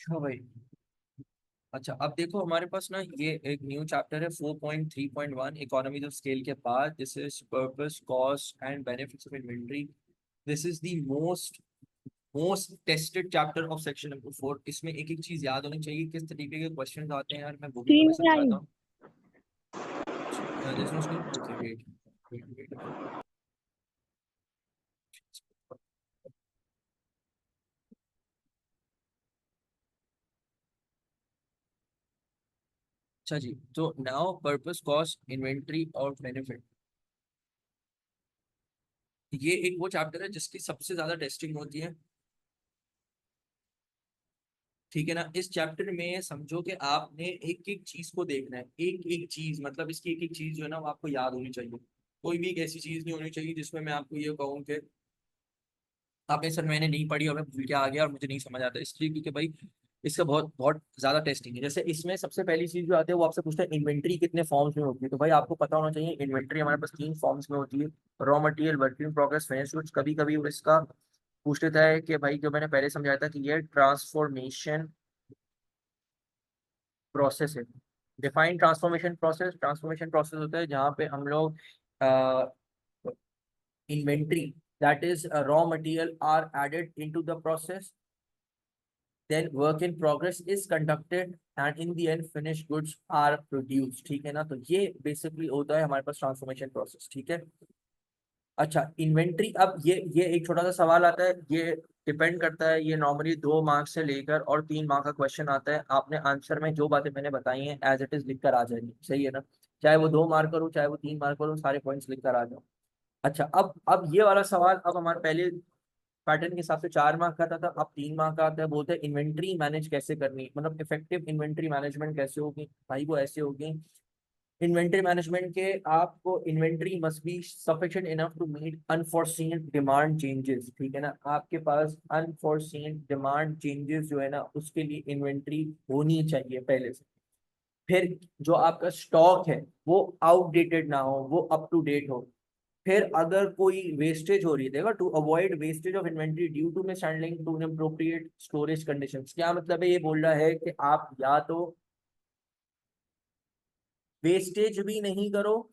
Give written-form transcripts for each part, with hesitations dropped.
हाँ भाई। अच्छा, अब देखो हमारे पास ना ये एक न्यू चैप्टर है 4.3.1 इकोनॉमीज ऑफ स्केल के बाद। This is purpose cost and benefits of inventory. This is the most tested chapter of section number 4। इसमें एक एक चीज याद होनी चाहिए, किस तरीके के क्वेश्चन आते हैं यार, मैं वो भी स्क्रीन तुम्हें नहीं आई। समझाता हूँ। This no screen, okay wait wait wait. अच्छा जी, तो नाउ पर्पस कॉस्ट इन्वेंटरी और बेनिफिट, ये एक वो चैप्टर है जिसकी सबसे ज्यादा टेस्टिंग होती है। ठीक है ना। इस चैप्टर में समझो कि आपने एक एक चीज को देखना है, एक एक चीज, मतलब इसकी एक एक चीज जो है ना वो आपको याद होनी चाहिए। कोई भी एक ऐसी चीज नहीं होनी चाहिए जिसमें मैं आपको ये कहूँ कि आपने सर मैंने नहीं पढ़ी और मैं भूल के आ गया और मुझे नहीं समझ आता, इसलिए क्योंकि भाई इसका बहुत बहुत ज्यादा टेस्टिंग है। जैसे इसमें सबसे पहली चीज जो आती है वो आपसे पूछता है इन्वेंट्री कितने फॉर्म्स में होती है। तो भाई आपको पता होना चाहिए इन्वेंट्री हमारे पास 3 फॉर्म्स में होती है। Raw material, work in progress, finished goods. कभी कभी वो इसका पूछ लेता है कि भाई जो मैंने पहले समझाया था कि ये ट्रांसफॉर्मेशन प्रोसेस है। Defined transformation process, transformation process होता है जहाँ पे हम लोग inventory, that is raw material are added into the process, then work in progress is conducted and in the end finished goods are produced. ठीक है ना। तो ये बेसिकली होता है हमारे पास ट्रांसफॉर्मेशन प्रोसेस। ठीक है। अच्छा, इन्वेंट्री, अब ये एक छोटा सा सवाल आता है, ये डिपेंड करता है, ये नॉर्मली 2 मार्क्स से लेकर और 3 मार्क का क्वेश्चन आता है। आपने आंसर में जो बातें मैंने बताई हैं एज इट इज लिख कर आ जाएंगी, सही है ना। चाहे वो 2 मार्क करूँ चाहे वो 3 मार्क करूँ, सारे पॉइंट्स लिख कर आ जाओ। अच्छा, अब ये वाला सवाल, अब हमारे पहले पैटर्न के हिसाब से 4 मार्क का आता था, अब 3 मार्क का आता है। बोलते हैं इन्वेंट्री मैनेज कैसे करनी, मतलब इफेक्टिव इन्वेंट्री मैनेजमेंट कैसे होगी। भाई वो ऐसे होगी, इन्वेंट्री मैनेजमेंट के आपको inventory must be sufficient enough to meet unforeseen demand changes. ठीक है ना। आपके पास अनफोर्सीन डिमांड चेंजेस जो है ना उसके लिए इन्वेंट्री होनी चाहिए पहले से। फिर जो आपका स्टॉक है वो आउटडेटेड ना हो, वो अप टू डेट हो। फिर अगर कोई वेस्टेज हो रही है, देखो, to avoid wastage of inventory due to mishandling to inappropriate storage conditions. क्या मतलब है, ये बोल रहा है कि आप या तो वेस्टेज भी नहीं करो,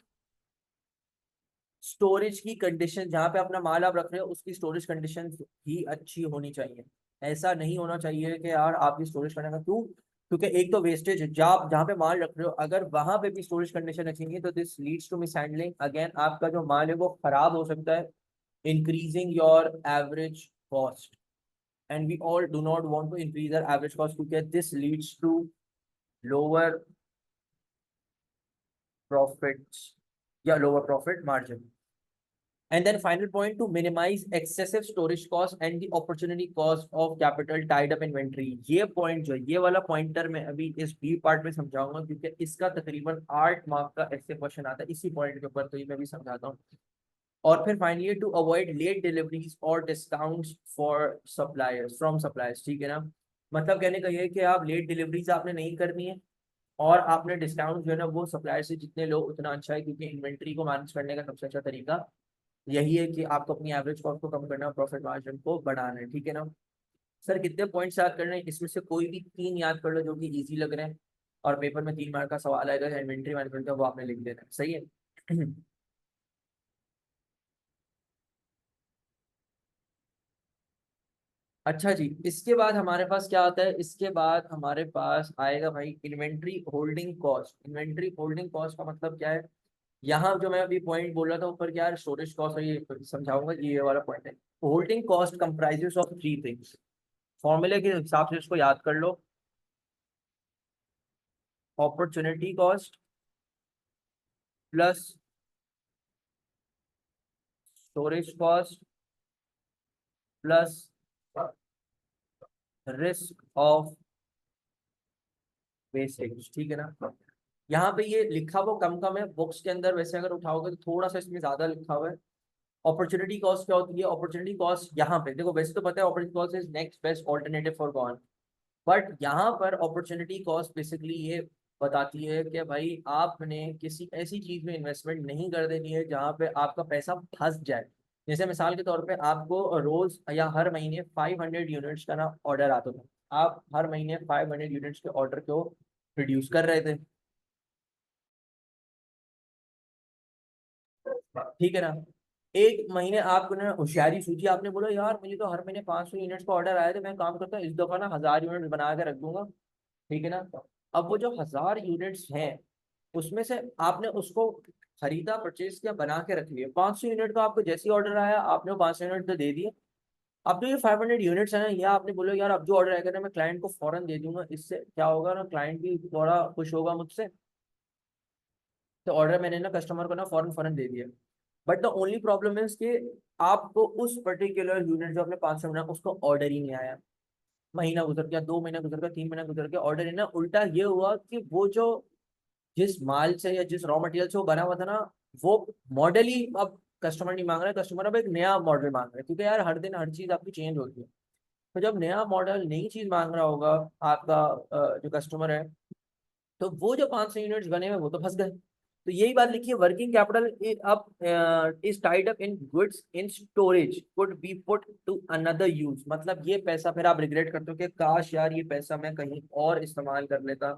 स्टोरेज की कंडीशन जहां पे अपना माल आप रख रहे हो उसकी स्टोरेज कंडीशन भी अच्छी होनी चाहिए। ऐसा नहीं होना चाहिए कि यार आपकी स्टोरेज करने का क्यों, क्योंकि एक तो वेस्टेज है जहाँ जहाँ पे माल रख रहे हो, अगर वहां पे भी स्टोरेज कंडीशन अच्छी नहीं है तो this leads to mishandling, again आपका जो माल है वो खराब हो सकता है, increasing your average cost. And we all do not want to increase our average cost क्योंकि this leads to lower profits या lower profit margin. And then final point, to minimize excessive storage cost and the opportunity cost of capital tied up inventory। ये point जो ये वाला pointer मैं अभी इस B part में समझाऊंगा क्योंकि इसका तकरीबन 8 मार्क का ऐसे क्वेश्चन आता है इसी पॉइंट के ऊपर, तो ये मैं भी समझाता हूँ। और फिर finally to avoid late deliveries और discounts for suppliers from suppliers. ठीक है ना। मतलब कहने का ये है कि आप लेट डिलीवरीज आपने नहीं करनी है और आपने डिस्काउंट जो है ना वो सप्लायर से जितने लो उतना अच्छा है, क्योंकि इन्वेंट्री को मैनेज करने का सबसे अच्छा तरीका यही है कि आपको अपनी एवरेज कॉस्ट को कम करना है, प्रॉफिट मार्जिन को बढ़ाना है। ठीक है ना। सर कितने पॉइंट्स याद करने हैं, इसमें से कोई भी 3 याद कर लो जो कि इजी लग रहे हैं, और पेपर में 3 मार्क का सवाल आएगा इन्वेंट्री मैनेजमेंट का, वो आपने लिख देना है, सही है। अच्छा जी, इसके बाद हमारे पास क्या आता है, इसके बाद हमारे पास आएगा भाई inventory holding cost. Inventory holding cost का मतलब क्या है, यहाँ जो मैं अभी पॉइंट बोल रहा था ऊपर, क्या है स्टोरेज कॉस्ट, और ये समझाऊंगा, ये वाला पॉइंट है। Holding cost comprises of 3 things. फॉर्मूले के हिसाब से इसको याद कर लो। Opportunity cost plus storage cost plus risk of wastage. ठीक है ना। यहाँ पे ये लिखा हुआ कम कम है बुक्स के अंदर, वैसे अगर उठाओगे तो थोड़ा सा इसमें ज्यादा लिखा हुआ है। अपॉर्चुनिटी कॉस्ट क्या होती है, अपॉर्चुनिटी कॉस्ट यहाँ पे देखो, वैसे तो पता है opportunity cost is next best alternative for gone, but यहाँ पर अपॉर्चुनिटी कॉस्ट बेसिकली ये बताती है कि भाई आपने किसी ऐसी चीज में इन्वेस्टमेंट नहीं कर देनी है जहाँ पे आपका पैसा फंस जाए। जैसे मिसाल के तौर पे आपको रोज या हर महीने 500 यूनिट्स का ना ऑर्डर आता था, आप हर महीने 500 यूनिट्स के ऑर्डर को प्रोड्यूस कर रहे थे, ठीक है ना। एक महीने आपने होशियारी सूझी, आपने बोला यार मुझे तो हर महीने 500 यूनिट्स का ऑर्डर आया, तो मैं काम करता हूँ इस दफा ना 1000 यूनिट बना के रख दूंगा, ठीक है ना। अब वो जो 1000 यूनिट्स हैं, उसमें से आपने उसको खरीदा, परचेज किया, बना के रख लिया। 500 यूनिट का आपको जैसे ही ऑर्डर आया, आपने वो 500 यूनिट तो दे दिए। अब तो ये 500 यूनिट्स है ना, या आपने बोलो यार अब जो ऑर्डर आएगा ना मैं क्लाइंट को फौरन दे दूंगा, इससे क्या होगा ना, क्लाइंट भी थोड़ा खुश होगा मुझसे, तो ऑर्डर मैंने ना कस्टमर को ना फौरन फौरन दे दिया। But the only problem is कि आपको उस पर्टिकुलर यूनिट जो आपने 500 बना उसको ऑर्डर ही नहीं आया। महीना गुजर गया, 2 महीना गुजर गया, 3 महीना गुजर गया, ऑर्डर है ना, उल्टा ये हुआ कि वो जो जिस माल से या जिस रॉ मटेरियल से वो बना हुआ था ना, वो मॉडल ही अब कस्टमर नहीं मांग रहा है, कस्टमर अब एक नया मॉडल मांग रहा है, क्योंकि यार हर दिन हर चीज आपकी चेंज होती है। तो जब नया मॉडल नई चीज मांग रहा होगा आपका जो कस्टमर है, तो वो जो 500 यूनिट्स बने हुए वो तो फंस गए। तो यही बात लिखी है, वर्किंग कैपिटल अब is tied up in goods in storage could be put to another use. मतलब ये पैसा फिर आप रिग्रेट करते हो कि काश यार ये पैसा मैं कहीं और इस्तेमाल कर लेता,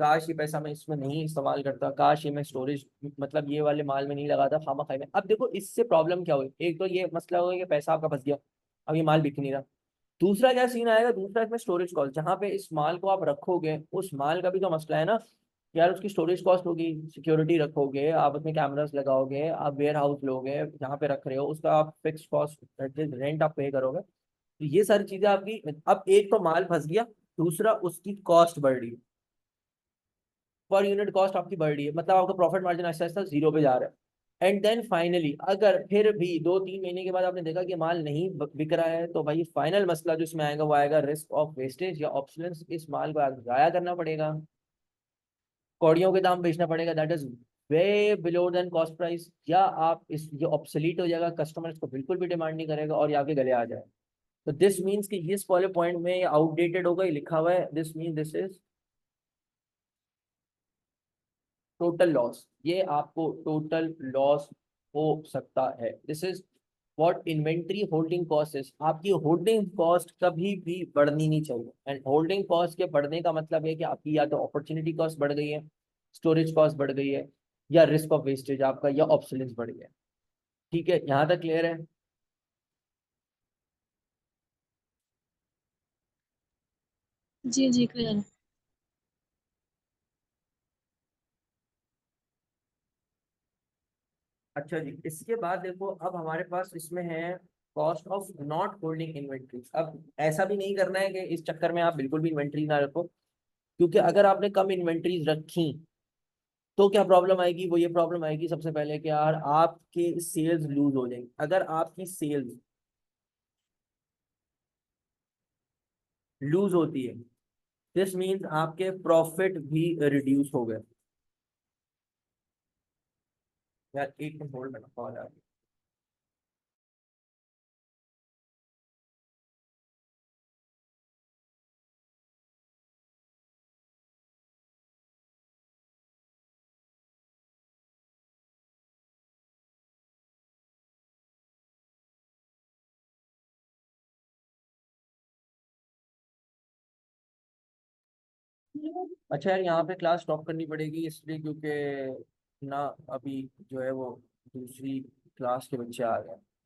काश ये पैसा मैं इसमें नहीं इस्तेमाल करता, काश ये मैं स्टोरेज मतलब ये वाले माल में नहीं लगाता खामा खाई में। अब देखो इससे प्रॉब्लम क्या हुई, एक तो ये मसला हो गया कि पैसा आपका फंस गया, अब ये माल बिक नहीं रहा। दूसरा क्या सीन आएगा, दूसरा इसमें स्टोरेज कॉस्ट, जहाँ पे इस माल को आप रखोगे उस माल का भी तो मसला है ना। यार उसकी स्टोरेज कॉस्ट होगी, सिक्योरिटी रखोगे आप, उसमें कैमरास लगाओगे, आप वेयर हाउस लोगे जहाँ पे रख रहे हो, उसका आप फिक्स कॉस्ट रेंट आप पे करोगे। तो ये सारी चीजें आपकी, अब एक तो माल फंस गया, दूसरा उसकी कॉस्ट बढ़ रही है, पर यूनिट कॉस्ट आपकी बढ़ रही है, मतलब आपका प्रॉफिट मार्जिन ऐसा ऐसा जीरो पे जा रहा है। एंड देन फाइनली अगर फिर भी 2-3 महीने के बाद आपने देखा कि माल नहीं बिक रहा है, तो भाई फाइनल मसला जो इसमें आएगा वो आएगा रिस्क ऑफ वेस्टेज या ऑब्सोलेंस। इस माल को आगे जाया करना पड़ेगा, कौड़ियों के दाम बेचना पड़ेगा, that is way below than cost price, या आप इस ये ऑब्सोलीट हो जाएगा, कस्टमर इसको बिल्कुल भी डिमांड नहीं करेगा और ये आपके गले आ जाए। तो दिस मीन्स कि इस वाले पॉइंट में आउटडेटेड होगा, ये लिखा हुआ है, this mean this is total loss, ये आपको टोटल लॉस हो सकता है। This is what inventory holding cost is. आपकी होल्डिंग कॉस्ट कभी भी बढ़नी नहीं चाहिए, एंड होल्डिंग कॉस्ट के बढ़ने का मतलब है कि आपकी या तो अपॉर्चुनिटी कॉस्ट बढ़ गई है, स्टोरेज कॉस्ट बढ़ गई है, या रिस्क ऑफ वेस्टेज आपका या ऑब्सोलेंस बढ़ गया है। ठीक है, यहाँ तक क्लियर है। जी जी क्लियर है। अच्छा जी, इसके बाद देखो अब हमारे पास इसमें है cost of not holding inventory. अब ऐसा भी नहीं करना है कि इस चक्कर में आप बिल्कुल भी इन्वेंट्री ना रखो, क्योंकि अगर आपने कम इन्वेंट्रीज रखी तो क्या प्रॉब्लम आएगी, वो ये प्रॉब्लम आएगी सबसे पहले कि यार आपके सेल्स लूज हो जाएंगे। अगर आपकी सेल्स लूज होती है, दिस मीन्स आपके प्रॉफिट भी रिड्यूस हो गए। यार एक मिनट होल्ड करना, कॉल आ रही है। अच्छा यार यहाँ पे क्लास स्टॉप करनी पड़ेगी इसलिए, क्योंकि ना अभी जो है वो दूसरी क्लास के बच्चे आ गए हैं।